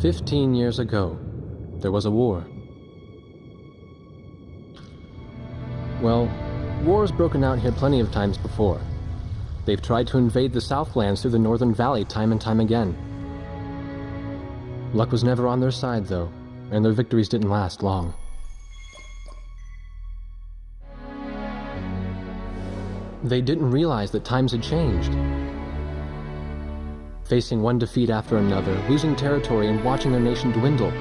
15 years ago, there was a war. Well, war's broken out here plenty of times before. They've tried to invade the Southlands through the Northern Valley time and time again. Luck was never on their side, though, and their victories didn't last long. They didn't realize that times had changed. Facing one defeat after another, losing territory and watching their nation dwindle,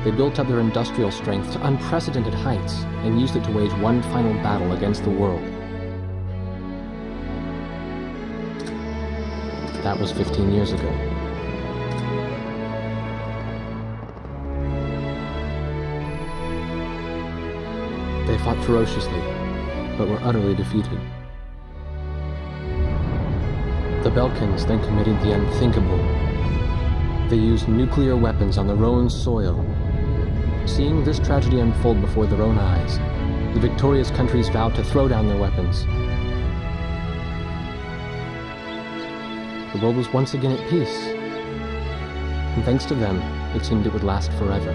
they built up their industrial strength to unprecedented heights and used it to wage one final battle against the world. That was 15 years ago. They fought ferociously, but were utterly defeated. The Belkans then committed the unthinkable. They used nuclear weapons on their own soil. Seeing this tragedy unfold before their own eyes, the victorious countries vowed to throw down their weapons. The world was once again at peace, and thanks to them, it seemed it would last forever.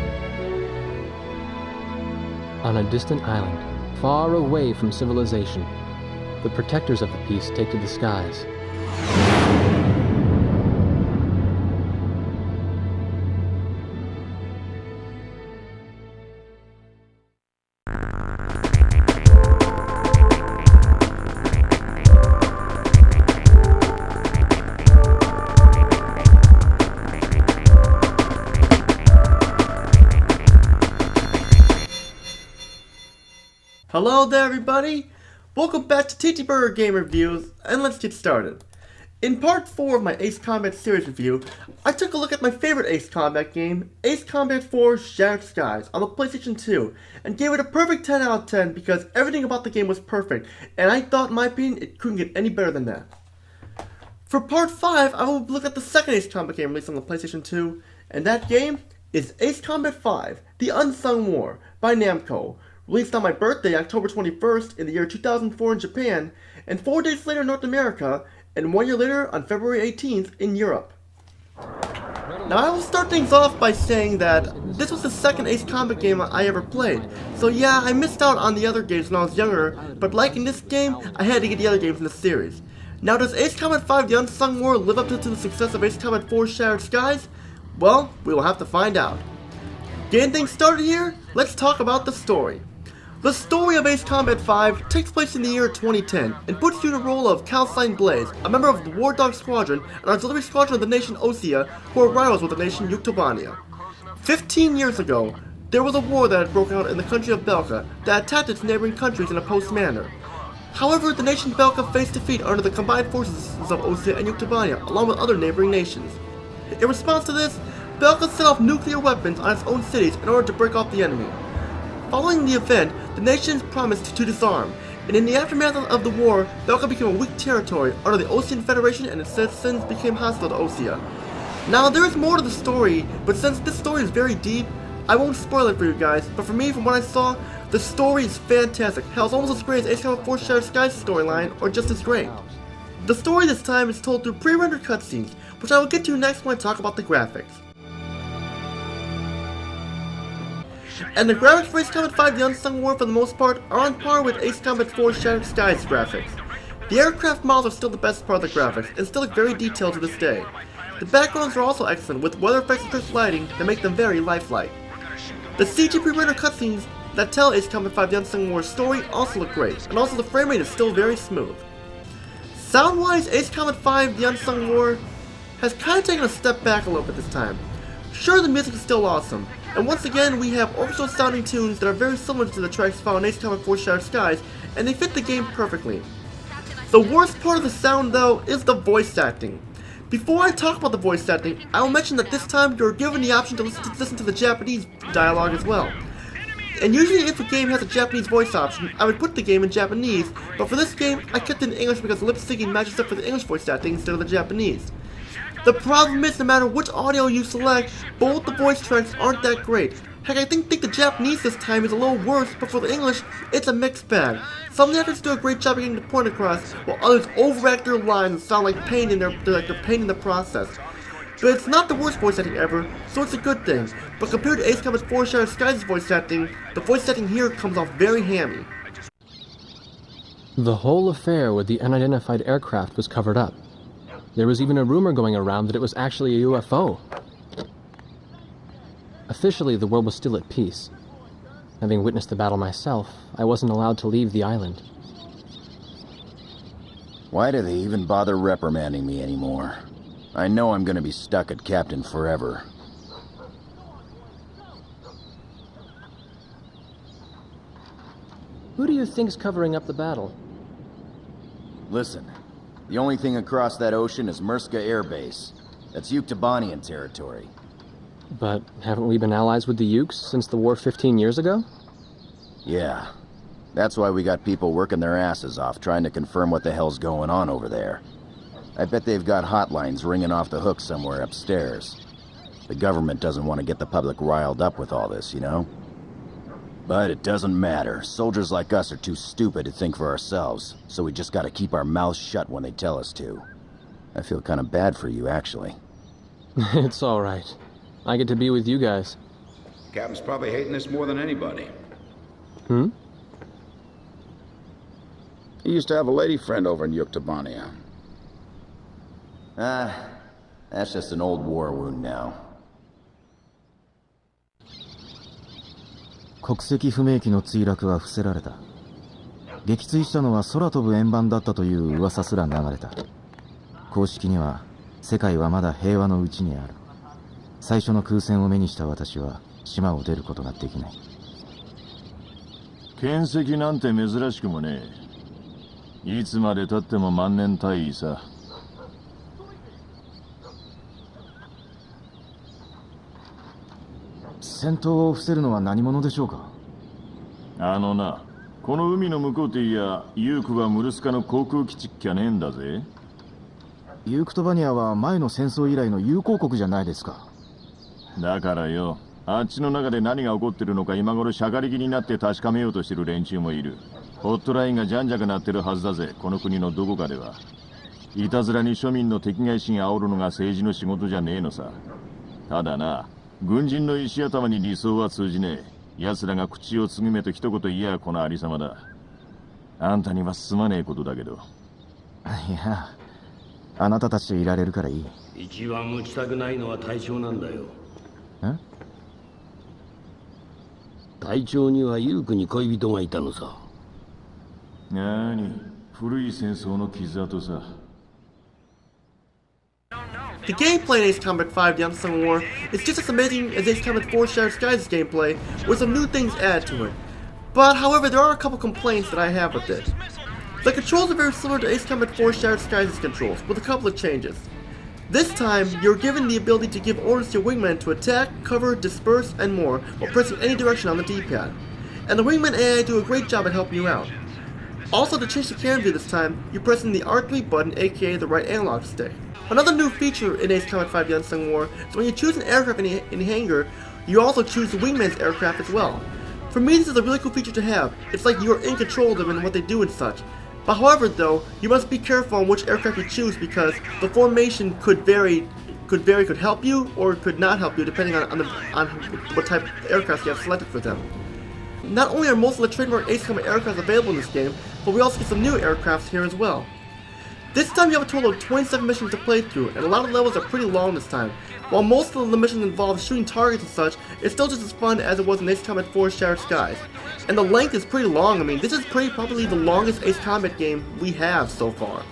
On a distant island, far away from civilization, the protectors of the peace take to the skies. Hello there everybody! Welcome back to TTBurger Game Reviews, and let's get started. In part 4 of my Ace Combat series review, I took a look at my favorite Ace Combat game, Ace Combat 4 Shattered Skies, on the PlayStation 2, and gave it a perfect 10 out of 10 because everything about the game was perfect, and I thought, in my opinion, it couldn't get any better than that. For part 5, I will look at the second Ace Combat game released on the PlayStation 2, and that game is Ace Combat 5, The Unsung War, by Namco. Released on my birthday, October 21st, in the year 2004 in Japan, and 4 days later in North America, and 1 year later on February 18th in Europe. Now I will start things off by saying that this was the second Ace Combat game I ever played, so yeah, I missed out on the other games when I was younger, but like in this game, I had to get the other games in the series. Now does Ace Combat 5 The Unsung War live up to the success of Ace Combat 4 Shattered Skies? Well, we will have to find out. Getting things started here, let's talk about the story. The story of Ace Combat 5 takes place in the year 2010 and puts you in the role of Calcine Blaze, a member of the War Dog Squadron, an auxiliary squadron of the nation Osea, who are rivals with the nation Yuktobania. 15 years ago, there was a war that had broken out in the country of Belka that attacked its neighboring countries in a post-manner. However, the nation Belka faced defeat under the combined forces of Osea and Yuktobania, along with other neighboring nations. In response to this, Belka set off nuclear weapons on its own cities in order to break off the enemy. Following the event, the nations promised to disarm, and in the aftermath of the war, Belka became a weak territory under the Osean Federation and its citizens became hostile to Osea. Now there is more to the story, but since this story is very deep, I won't spoil it for you guys, but for me, from what I saw, the story is fantastic. Hell, it's almost as great as Ace Combat 4 Shattered Skies storyline, or just as great. The story this time is told through pre-rendered cutscenes, which I will get to next when I talk about the graphics. And the graphics for Ace Combat 5 The Unsung War for the most part are on par with Ace Combat 4 Shattered Skies graphics. The aircraft models are still the best part of the graphics, and still look very detailed to this day. The backgrounds are also excellent, with weather effects and crisp lighting that make them very lifelike. The CG pre-rendered cutscenes that tell Ace Combat 5 The Unsung War's story also look great, and also the frame rate is still very smooth. Sound-wise, Ace Combat 5 The Unsung War has kind of taken a step back a little bit this time. Sure, the music is still awesome, and once again we have orchestral sounding tunes that are very similar to the tracks found in Ace Combat 4 Shattered Skies, and they fit the game perfectly. The worst part of the sound though is the voice acting. Before I talk about the voice acting, I will mention that this time you're given the option to listen to the Japanese dialogue as well. And usually if a game has a Japanese voice option, I would put the game in Japanese, but for this game I kept it in English because lip syncing matches up for the English voice acting instead of the Japanese. The problem is, no matter which audio you select, both the voice tracks aren't that great. Heck, I think the Japanese this time is a little worse, but for the English, it's a mixed bag. Some actors do a great job of getting the point across, while others overact their lines and sound like pain in their pain in the process. but it's not the worst voice acting ever, so it's a good thing. But compared to Ace Combat 4 Shattered Skies' voice acting, the voice acting here comes off very hammy. The whole affair with the unidentified aircraft was covered up. There was even a rumor going around that it was actually a UFO. Officially, the world was still at peace. Having witnessed the battle myself, I wasn't allowed to leave the island. Why do they even bother reprimanding me anymore? I know I'm gonna be stuck at Captain forever. Who do you think's covering up the battle? Listen, the only thing across that ocean is Murska Air Base. That's Yuktobanian territory. But haven't we been allies with the Ukes since the war 15 years ago? Yeah. That's why we got people working their asses off trying to confirm what the hell's going on over there. I bet they've got hotlines ringing off the hook somewhere upstairs. The government doesn't want to get the public riled up with all this, you know? But it doesn't matter. Soldiers like us are too stupid to think for ourselves, so we just gotta keep our mouths shut when they tell us to. I feel kind of bad for you, actually. It's all right. I get to be with you guys. Captain's probably hating this more than anybody. Hmm? He used to have a lady friend over in Yuktobania. That's just an old war wound now. 国籍不明機の墜落は伏せられた。撃墜したのは空飛ぶ円盤だったという噂すら流れた。公式には世界はまだ平和のうちにある。最初の空戦を目にした私は島を出ることができない。剣跡なんて珍しくもねえ。いつまで経っても万年大尉さ。戦闘を伏せるのは何者でしょうか。あのな、この海の向こうていや、ユークはムルスカの航空基地っきゃねえんだぜ。ユークトバニアは前の戦争以来の友好国じゃないですか。だからよ、あっちの中で何が起こってるのか今頃しゃかり気になって確かめようとしてる連中もいる。ホットラインがじゃんじゃくなってるはずだぜ、この国のどこかでは。いたずらに庶民の敵外心煽るのが政治の仕事じゃねえのさ。ただな、軍人の石頭に理想は通じねえ。奴らが口をつぐめと一言言いやこのありさまだ。あんたにはすまねえことだけど。いや、あなたたちといられるからいい。一番打ちたくないのは隊長なんだよ。え？隊長にはユークに恋人がいたのさ。なーに、古い戦争の傷跡さ。The gameplay in Ace Combat 5 The Unsung War is just as amazing as Ace Combat 4 Shattered Skies' gameplay, with some new things added to it. But however, there are a couple complaints that I have with it. The controls are very similar to Ace Combat 4 Shattered Skies' controls, with a couple of changes. This time, you're given the ability to give orders to your wingman to attack, cover, disperse, and more, while pressing any direction on the D-pad. And the wingman AI do a great job at helping you out. Also, to change the camera view this time, you're pressing the R3 button, aka the right analog stick. Another new feature in Ace Combat 5 The Unsung War is when you choose an aircraft in hangar, you also choose the wingman's aircraft as well. For me, this is a really cool feature to have. It's like you're in control of them and what they do and such. But however though, you must be careful on which aircraft you choose because the formation could help you or could not help you depending on what type of aircraft you have selected for them. Not only are most of the trademark Ace Combat aircraft available in this game, but we also get some new aircrafts here as well. This time you have a total of 27 missions to play through, and a lot of levels are pretty long this time. While most of the missions involve shooting targets and such, it's still just as fun as it was in Ace Combat 4 Shattered Skies. And the length is pretty long. I mean, this is probably the longest Ace Combat game we have so far.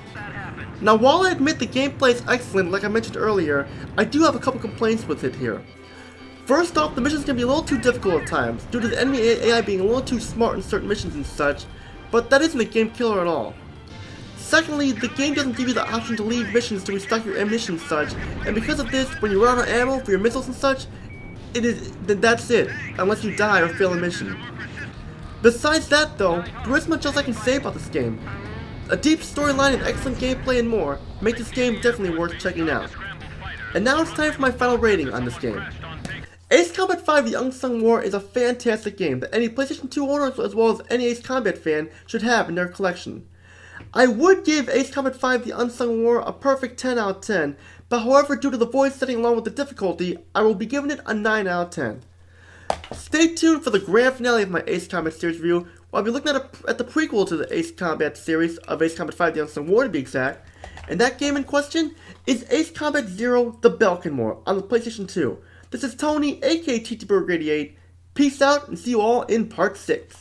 Now, while I admit the gameplay is excellent, like I mentioned earlier, I do have a couple complaints with it here. First off, the missions can be a little too difficult at times, due to the enemy AI being a little too smart in certain missions and such, but that isn't a game killer at all. Secondly, the game doesn't give you the option to leave missions to restock your ammunition and such, and because of this, when you run out of ammo for your missiles and such, then that's it, unless you die or fail a mission. Besides that though, there isn't much else I can say about this game. A deep storyline and excellent gameplay and more make this game definitely worth checking out. And now it's time for my final rating on this game. Ace Combat 5 The Unsung War is a fantastic game that any PlayStation 2 owner as well as any Ace Combat fan should have in their collection. I would give Ace Combat 5 The Unsung War a perfect 10 out of 10, but however, due to the voice setting along with the difficulty, I will be giving it a 9 out of 10. Stay tuned for the grand finale of my Ace Combat series review, where I'll be looking at the prequel to the Ace Combat series of Ace Combat 5 The Unsung War to be exact, and that game in question is Ace Combat 0 The Belkin War on the PlayStation 2. This is Tony, aka TTBurger88. Peace out and see you all in part 6.